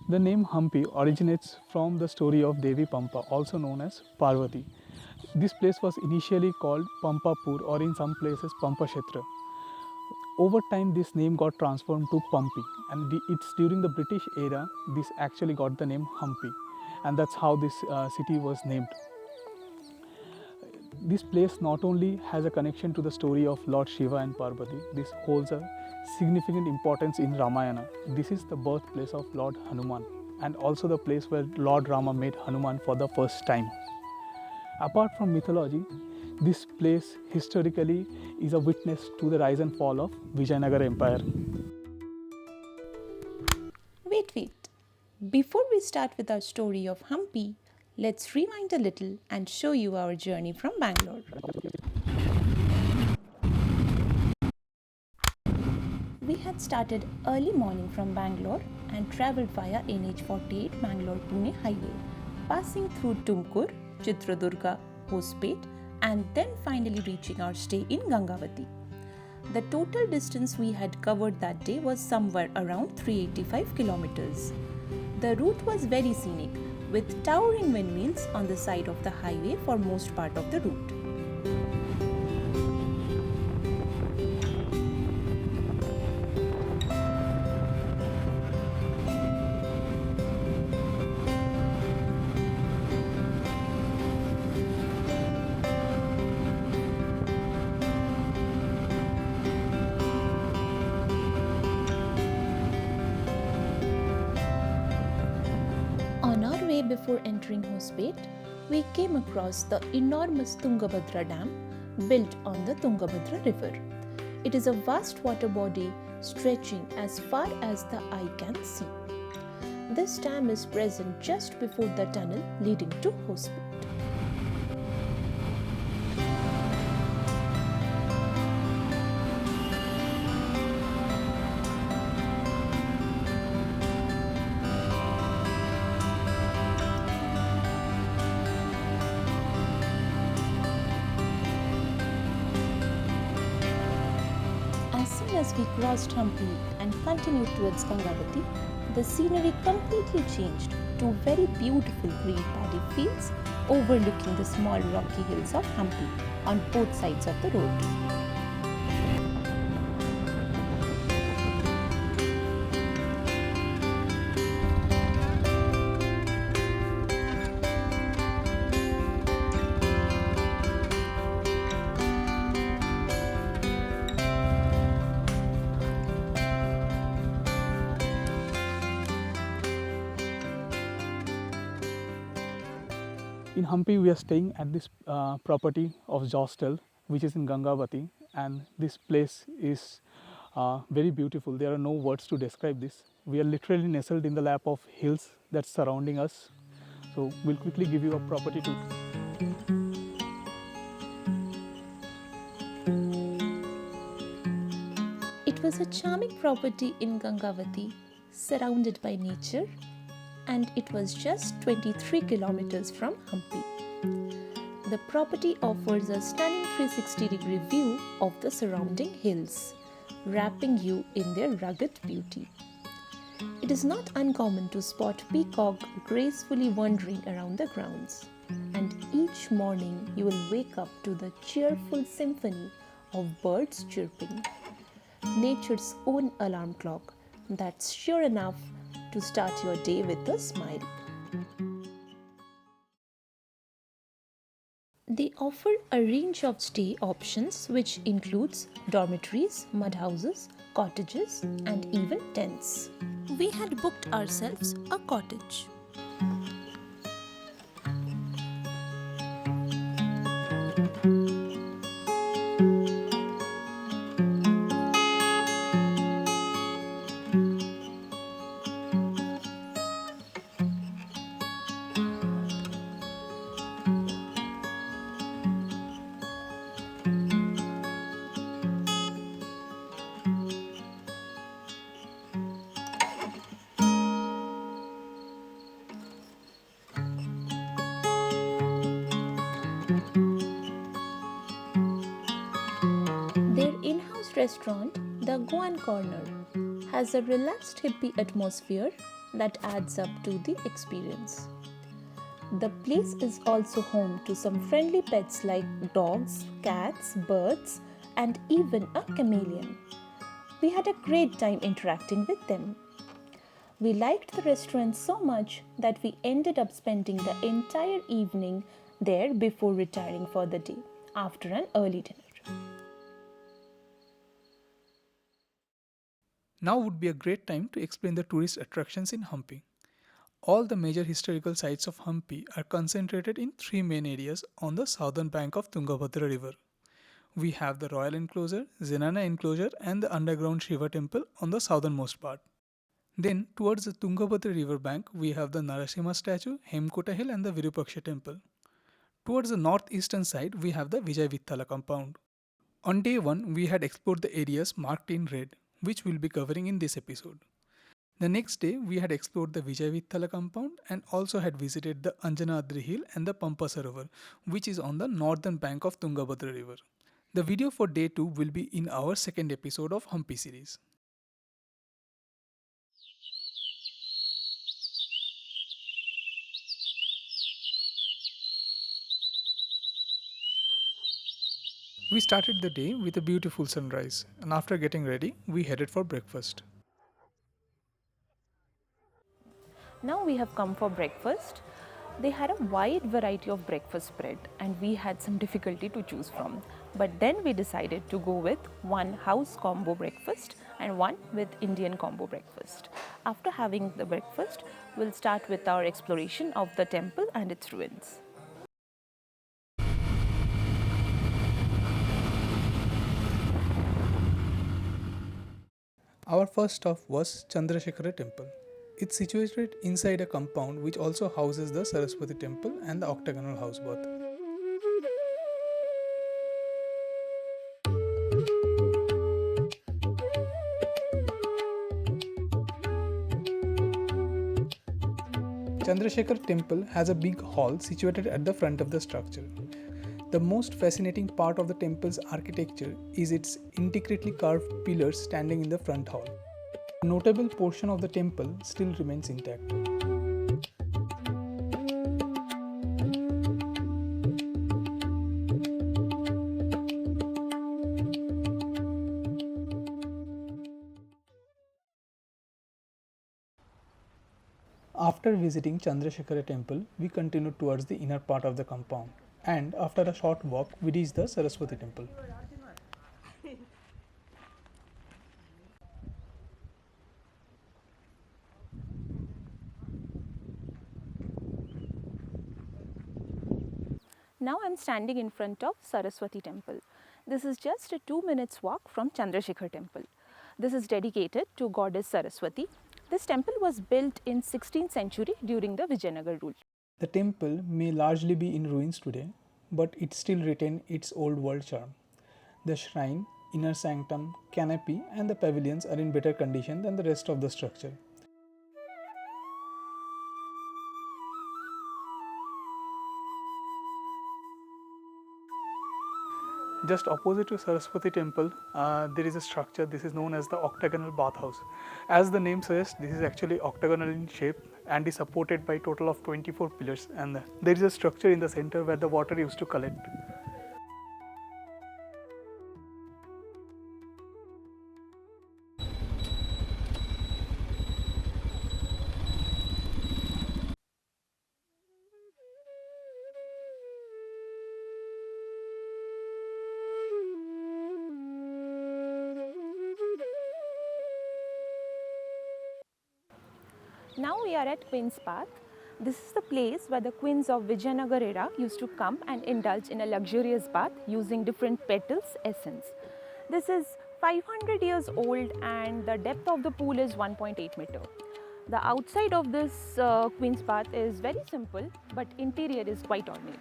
The name Hampi originates from the story of Devi Pampa, also known as Parvati. This place was initially called Pampapur, or in some places Pampashetra. Over time, this name got transformed to Pampi, and it's during the British era this actually got the name Hampi, and that's how this city was named. This place not only has a connection to the story of Lord Shiva and Parvati, this holds a significant importance in Ramayana. This is the birthplace of Lord Hanuman, and also the place where Lord Rama met Hanuman for the first time. Apart from mythology, this place historically is a witness to the rise and fall of Vijayanagara Empire. Wait. Before we start with our story of Hampi, let's rewind a little and show you our journey from Bangalore. We had started early morning from Bangalore and travelled via NH48 Bangalore-Pune highway, passing through Tumkur, Chitradurga, Hospet, and then finally reaching our stay in Gangavati. The total distance we had covered that day was somewhere around 385 kilometers. The route was very scenic, with towering windmills on the side of the highway for most part of the route. On our way before entering Hospet, we came across the enormous Tungabhadra Dam built on the Tungabhadra River. It is a vast water body stretching as far as the eye can see. This dam is present just before the tunnel leading to Hospet. As we crossed Hampi and continued towards Gangavati, the scenery completely changed to very beautiful green paddy fields overlooking the small rocky hills of Hampi on both sides of the road. In Hampi, we are staying at this property of Jostel, which is in Gangavati, and this place is very beautiful. There are no words to describe this. We are literally nestled in the lap of hills that's surrounding us. So we'll quickly give you a property tour. It was a charming property in Gangavati, surrounded by nature, and it was just 23 kilometers from Hampi. The property offers a stunning 360-degree view of the surrounding hills, wrapping you in their rugged beauty. It is not uncommon to spot peacock gracefully wandering around the grounds, and each morning you will wake up to the cheerful symphony of birds chirping, nature's own alarm clock that's sure enough to start your day with a smile. They offer a range of stay options which includes dormitories, mud houses, cottages, and even tents. We had booked ourselves a cottage. Their in-house restaurant, the Goan Corner, has a relaxed hippie atmosphere that adds up to the experience. The place is also home to some friendly pets like dogs, cats, birds, and even a chameleon. We had a great time interacting with them. We liked the restaurant so much that we ended up spending the entire evening there before retiring for the day after an early dinner. Now would be a great time to explain the tourist attractions in Hampi. All the major historical sites of Hampi are concentrated in three main areas on the southern bank of Tungabhadra river. We have the royal enclosure, Zenana enclosure, and the underground Shiva temple on the southernmost part. Then, towards the Tungabhadra river bank, we have the Narasimha statue, Hemkota hill, and the Virupaksha temple. Towards the northeastern side, we have the Vijay Vithala compound. On day 1, we had explored the areas marked in red, which we'll be covering in this episode. The next day, we had explored the Vijay Vithala compound and also had visited the Anjanadri hill and the Pampa Sarovar, which is on the northern bank of Tungabhadra river. The video for day 2 will be in our second episode of Hampi series. We started the day with a beautiful sunrise, and after getting ready, we headed for breakfast. Now we have come for breakfast. They had a wide variety of breakfast spread and we had some difficulty to choose from. But then we decided to go with one house combo breakfast and one with Indian combo breakfast. After having the breakfast, we'll start with our exploration of the temple and its ruins. Our first stop was Chandrasekhara temple. It's situated inside a compound which also houses the Saraswati temple and the octagonal house bath. Chandrasekhar temple has a big hall situated at the front of the structure. The most fascinating part of the temple's architecture is its intricately carved pillars standing in the front hall. A notable portion of the temple still remains intact. After visiting Chandrasekhara temple, we continued towards the inner part of the compound, and after a short walk, we reached the Saraswati temple. Now I'm standing in front of Saraswati temple. This is just a 2 minutes walk from Chandrasekhar temple. This is dedicated to goddess Saraswati. This temple was built in 16th century during the Vijayanagar rule. The temple may largely be in ruins today, but it still retains its old world charm. The shrine, inner sanctum, canopy, and the pavilions are in better condition than the rest of the structure. Just opposite to Saraswati temple, there is a structure. This is known as the octagonal bathhouse. As the name suggests, this is actually octagonal in shape and is supported by a total of 24 pillars. And there is a structure in the center where the water used to collect. Now we are at Queen's Path. This is the place where the queens of Vijayanagar era used to come and indulge in a luxurious bath using different petals essence. This is 500 years old and the depth of the pool is 1.8 meter. The outside of this Queen's Path is very simple but interior is quite ornate.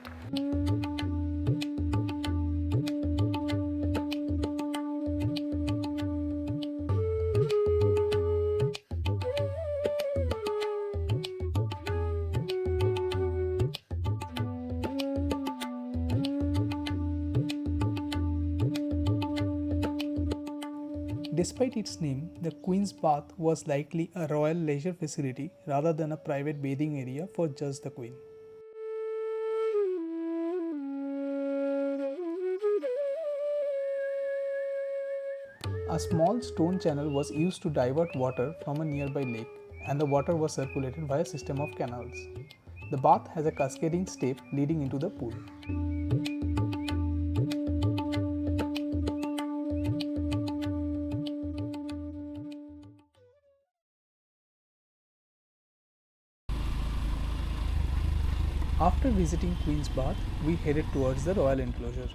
Despite its name, the Queen's Bath was likely a royal leisure facility rather than a private bathing area for just the Queen. A small stone channel was used to divert water from a nearby lake, and the water was circulated via a system of canals. The bath has a cascading step leading into the pool. After visiting Queen's Bath, we headed towards the royal enclosure.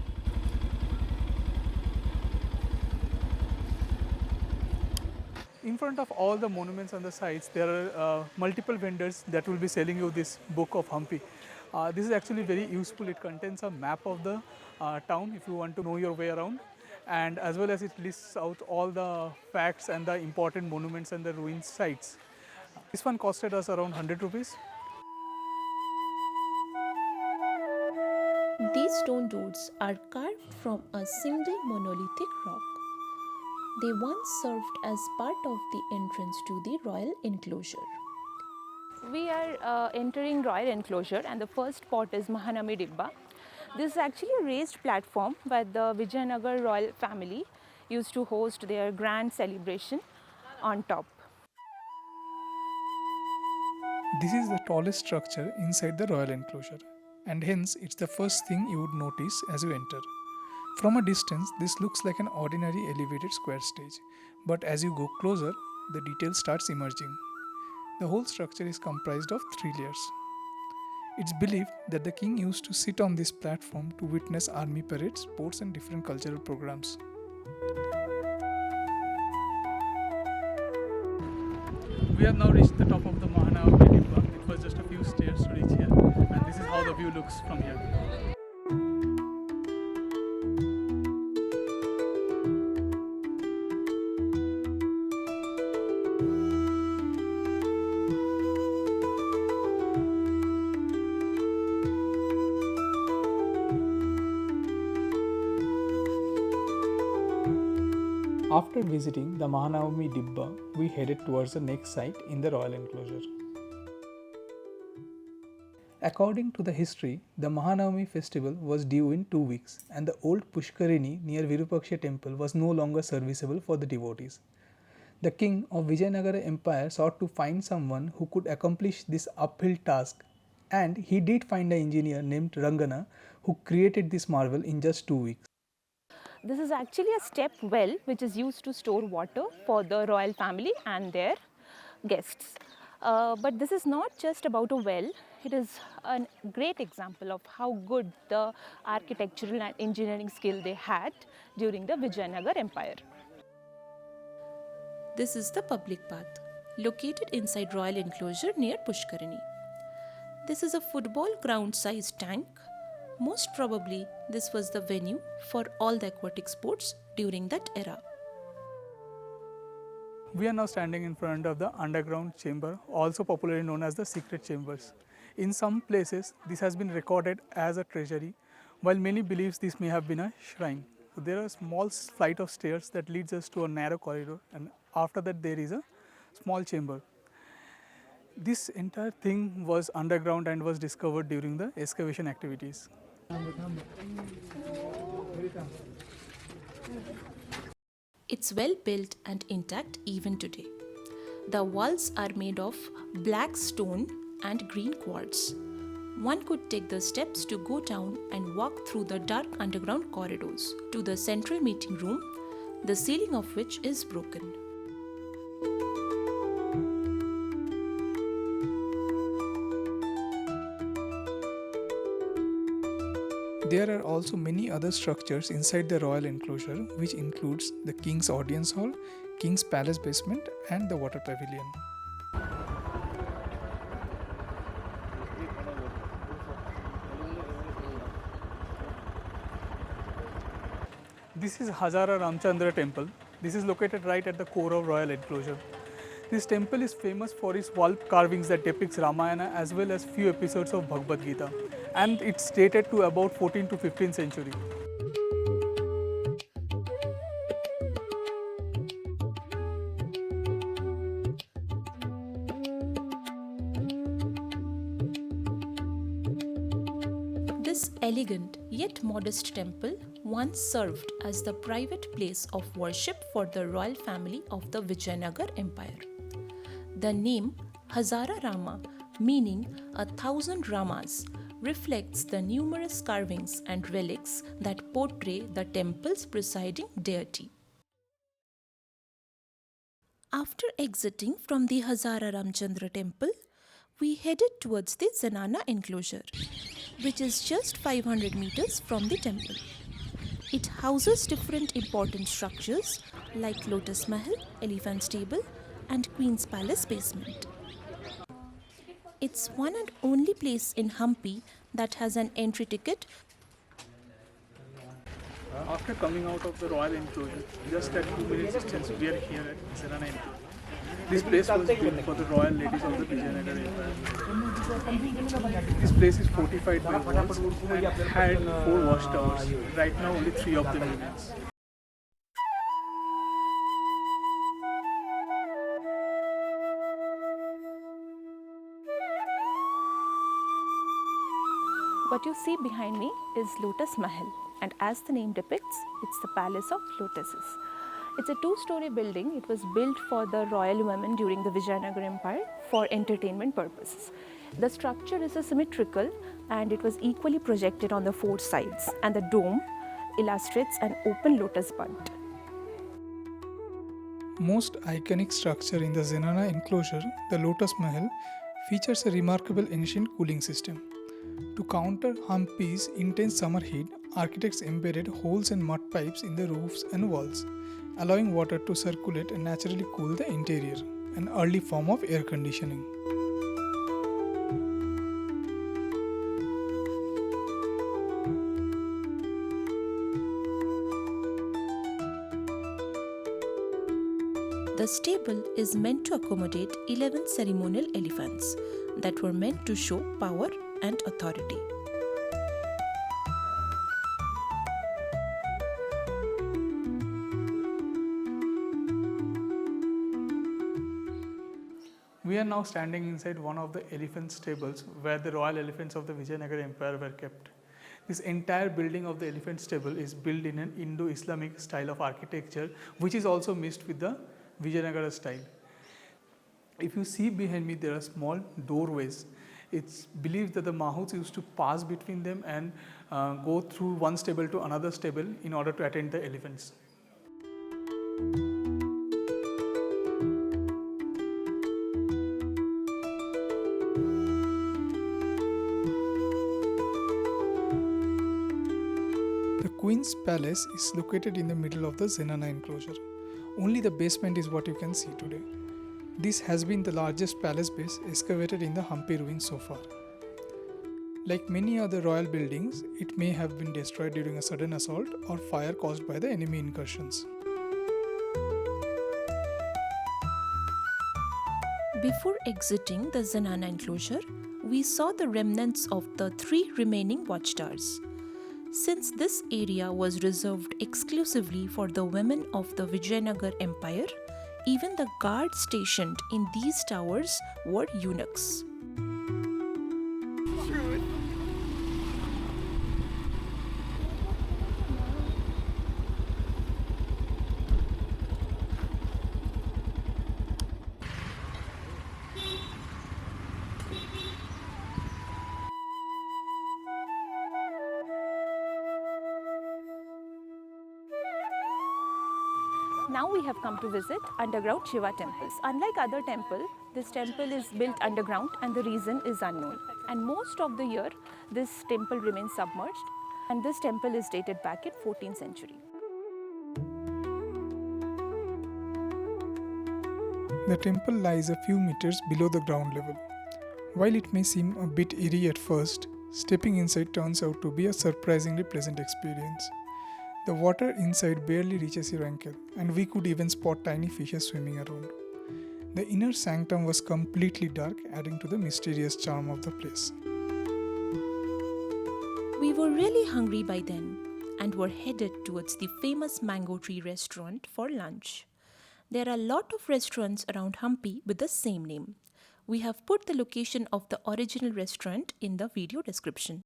In front of all the monuments on the sides, there are multiple vendors that will be selling you this book of Hampi. This is actually very useful. It contains a map of the town if you want to know your way around, and as well as it lists out all the facts and the important monuments and the ruins sites. This one costed us around 100 rupees. These stone doors are carved from a single monolithic rock. They once served as part of the entrance to the royal enclosure. We are entering royal enclosure, and the first spot is Mahanami Dibba. This is actually a raised platform where the Vijayanagar royal family used to host their grand celebration on top. This is the tallest structure inside the royal enclosure, and hence it's the first thing you would notice as you enter. From a distance, this looks like an ordinary elevated square stage, but as you go closer, the detail starts emerging. The whole structure is comprised of 3 layers. It's believed that the king used to sit on this platform to witness army parades, sports, and different cultural programs. We have now reached the top of the Mahanami Dibba. It was just a few stairs to reach here, and this is how the view looks from here. After visiting the Mahanami Dibba, we headed towards the next site in the royal enclosure. According to the history, the Mahanavami festival was due in 2 weeks, and the old Pushkarini near Virupaksha temple was no longer serviceable for the devotees. The king of Vijayanagara Empire sought to find someone who could accomplish this uphill task, and he did find an engineer named Rangana who created this marvel in just 2 weeks. This is actually a step well which is used to store water for the royal family and their guests. But this is not just about a well, it is a great example of how good the architectural and engineering skill they had during the Vijayanagar Empire. This is the public bath, located inside royal enclosure near Pushkarini. This is a football ground sized tank. Most probably, this was the venue for all the aquatic sports during that era. We are now standing in front of the underground chamber, also popularly known as the secret chambers. In some places, this has been recorded as a treasury, while many believes this may have been a shrine. So there are a small flight of stairs that leads us to a narrow corridor, and after that there is a small chamber. This entire thing was underground and was discovered during the excavation activities. It's well built and intact even today. The walls are made of black stone and green quartz. One could take the steps to go down and walk through the dark underground corridors to the central meeting room, the ceiling of which is broken. There are also many other structures inside the royal enclosure, which includes the King's Audience Hall, King's Palace basement, and the water pavilion. This is Hazara Ramchandra temple. This is located right at the core of royal enclosure. This temple is famous for its wall carvings that depicts Ramayana as well as few episodes of Bhagavad Gita, and it's dated to about 14th to 15th century. This elegant yet modest temple once served as the private place of worship for the royal family of the Vijayanagar Empire. The name Hazara Rama, meaning 1,000 Ramas, reflects the numerous carvings and relics that portray the temple's presiding deity. After exiting from the Hazara Ramchandra temple, we headed towards the Zenana enclosure, which is just 500 meters from the temple. It houses different important structures like Lotus Mahal, Elephant Stable, and Queen's Palace basement. It's one and only place in Hampi that has an entry ticket. After coming out of the royal enclosure, just at 2 minutes distance, we are here at Zenana enclosure. This place was built for the royal ladies of the Vijayanagar Empire. This place is fortified by walls and had 4 watchtowers. Right now, only 3 of them remains. What you see behind me is Lotus Mahal, and as the name depicts, it's the Palace of Lotuses. It's a 2-story building. It was built for the royal women during the Vijayanagar Empire for entertainment purposes. The structure is symmetrical and it was equally projected on the 4 sides, and the dome illustrates an open lotus bud. Most iconic structure in the Zenana enclosure, the Lotus Mahal, features a remarkable ancient cooling system. To counter Hampi's intense summer heat, architects embedded holes and mud pipes in the roofs and walls, allowing water to circulate and naturally cool the interior, an early form of air conditioning. The stable is meant to accommodate 11 ceremonial elephants that were meant to show power and authority. We are now standing inside one of the elephant stables where the royal elephants of the Vijayanagar Empire were kept. This entire building of the elephant stable is built in an Indo-Islamic style of architecture, which is also mixed with the Vijayanagar style. If you see behind me, there are small doorways. It's believed that the mahouts used to pass between them and go through one stable to another stable in order to attend the elephants. The Queen's Palace is located in the middle of the Zenana enclosure. Only the basement is what you can see today. This has been the largest palace base excavated in the Hampi ruins so far. Like many other royal buildings, it may have been destroyed during a sudden assault or fire caused by the enemy incursions. Before exiting the Zenana enclosure, we saw the remnants of the 3 remaining watchtowers. Since this area was reserved exclusively for the women of the Vijayanagar Empire, even the guards stationed in these towers were eunuchs. Now we have come to visit underground Shiva temples. Unlike other temples, this temple is built underground and the reason is unknown. And most of the year, this temple remains submerged, and this temple is dated back in 14th century. The temple lies a few meters below the ground level. While it may seem a bit eerie at first, stepping inside turns out to be a surprisingly pleasant experience. The water inside barely reaches your ankle, and we could even spot tiny fishes swimming around. The inner sanctum was completely dark, adding to the mysterious charm of the place. We were really hungry by then and were headed towards the famous Mango Tree restaurant for lunch. There are a lot of restaurants around Hampi with the same name. We have put the location of the original restaurant in the video description.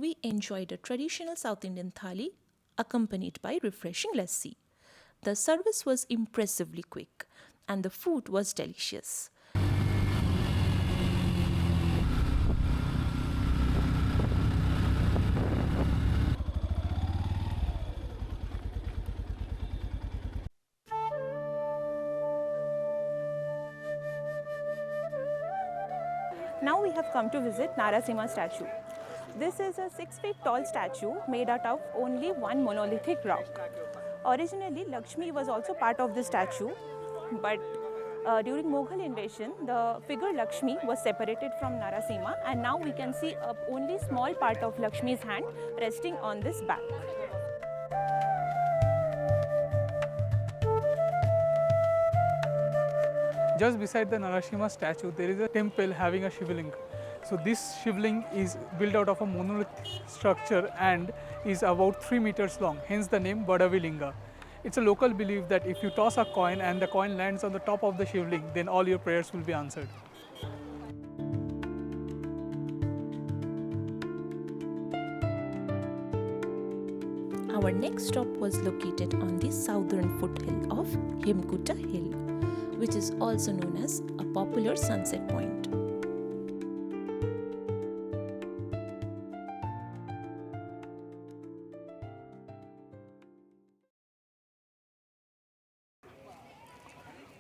we enjoyed a traditional South Indian thali accompanied by refreshing lassi. The service was impressively quick and the food was delicious. Now we have come to visit Narasimha statue. This is a 6 feet tall statue made out of only one monolithic rock. Originally, Lakshmi was also part of the statue, but during Mughal invasion, the figure Lakshmi was separated from Narasimha, and now we can see a only small part of Lakshmi's hand resting on this back. Just beside the Narasimha statue, there is a temple having a Shivling. So this Shivling is built out of a monolithic structure and is about 3 meters long, hence the name Badavilinga. It's a local belief that if you toss a coin and the coin lands on the top of the Shivling, then all your prayers will be answered. Our next stop was located on the southern foothill of Himkutta Hill, which is also known as a popular sunset point.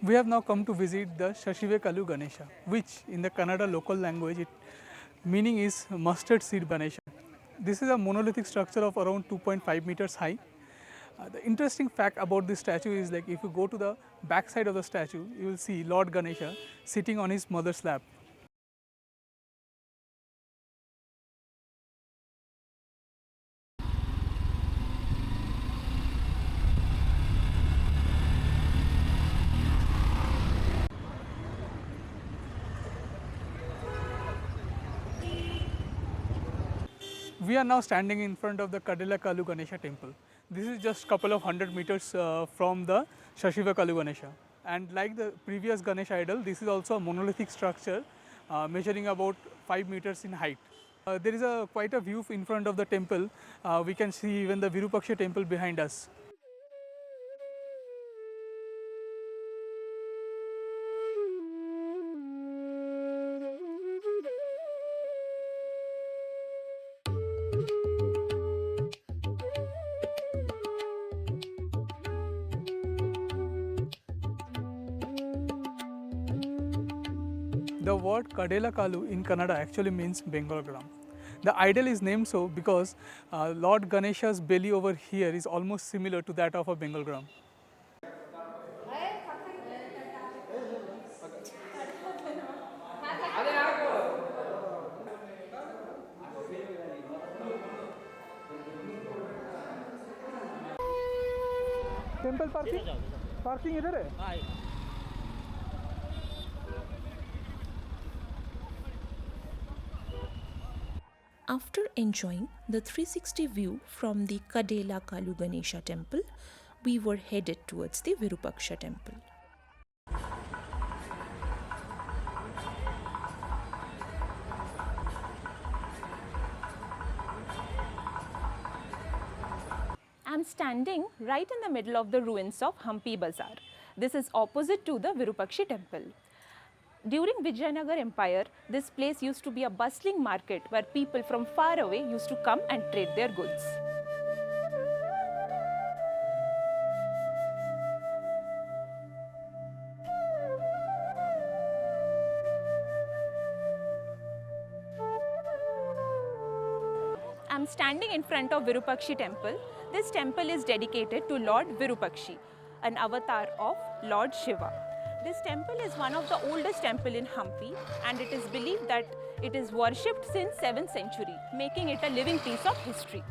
We have now come to visit the Shashivekalu Ganesha, which in the Kannada local language, meaning is mustard seed Ganesha. This is a monolithic structure of around 2.5 meters high. The interesting fact about this statue is, like, if you go to the back side of the statue, you will see Lord Ganesha sitting on his mother's lap. We are now standing in front of the Kadilakalu Ganesha temple. This is just couple of 100 meters from the Shashivakalu Ganesha. And like the previous Ganesha idol, this is also a monolithic structure measuring about 5 meters in height. There is quite a view in front of the temple. We can see even the Virupaksha temple behind us. The word Kadelakalu in Kannada actually means Bengal gram. The idol is named so because Lord Ganesha's belly over here is almost similar to that of a Bengal gram. Temple parking? Parking इधर है? After enjoying the 360 view from the Kadela Kalu Ganesha temple, we were headed towards the Virupaksha temple. I'm standing right in the middle of the ruins of Hampi Bazaar. This is opposite to the Virupaksha temple. During Vijayanagar Empire, this place used to be a bustling market where people from far away used to come and trade their goods. I'm standing in front of Virupakshi temple. This temple is dedicated to Lord Virupakshi, an avatar of Lord Shiva. This temple is one of the oldest temples in Hampi, and it is believed that it is worshipped since 7th century, making it a living piece of history.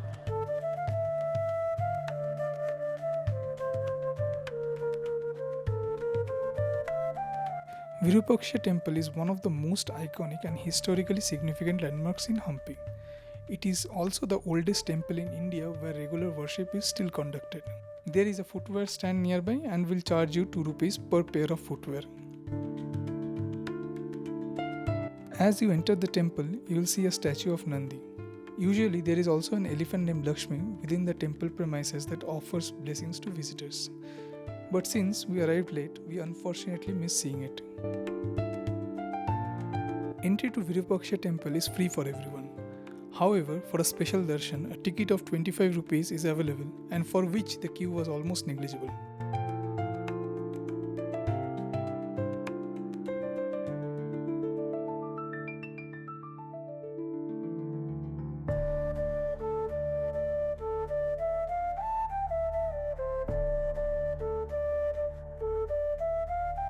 Virupaksha temple is one of the most iconic and historically significant landmarks in Hampi. It is also the oldest temple in India where regular worship is still conducted. There is a footwear stand nearby and will charge you 2 rupees per pair of footwear. As you enter the temple, you will see a statue of Nandi. Usually there is also an elephant named Lakshmi within the temple premises that offers blessings to visitors. But since we arrived late, we unfortunately missed seeing it. Entry to Virupaksha temple is free for everyone. However, for a special darshan, a ticket of 25 rupees is available and for which the queue was almost negligible.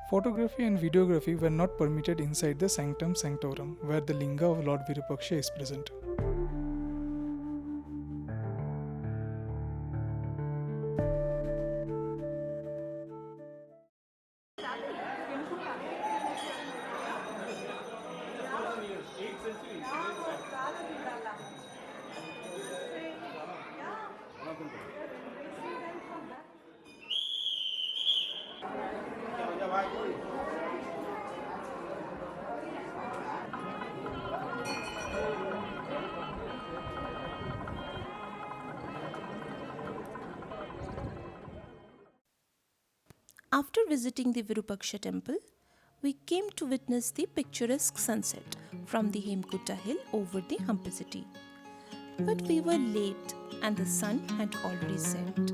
Photography and videography were not permitted inside the Sanctum Sanctorum, where the linga of Lord Virupaksha is present. After visiting the Virupaksha temple, we came to witness the picturesque sunset from the Hemkutta hill over the Hampi city. But we were late and the sun had already set.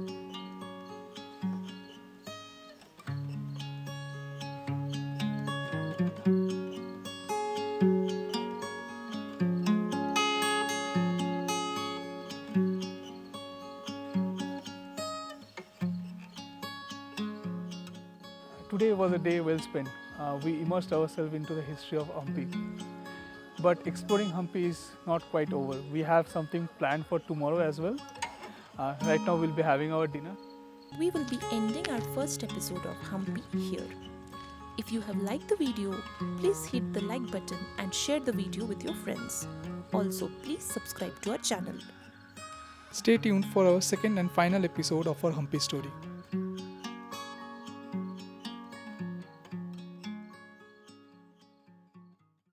Today was a day well spent. We immersed ourselves into the history of Hampi. But exploring Hampi is not quite over. We have something planned for tomorrow as well. Right now we'll be having our dinner. We will be ending our first episode of Hampi here. If you have liked the video, please hit the like button and share the video with your friends. Also, please subscribe to our channel. Stay tuned for our second and final episode of our Hampi story.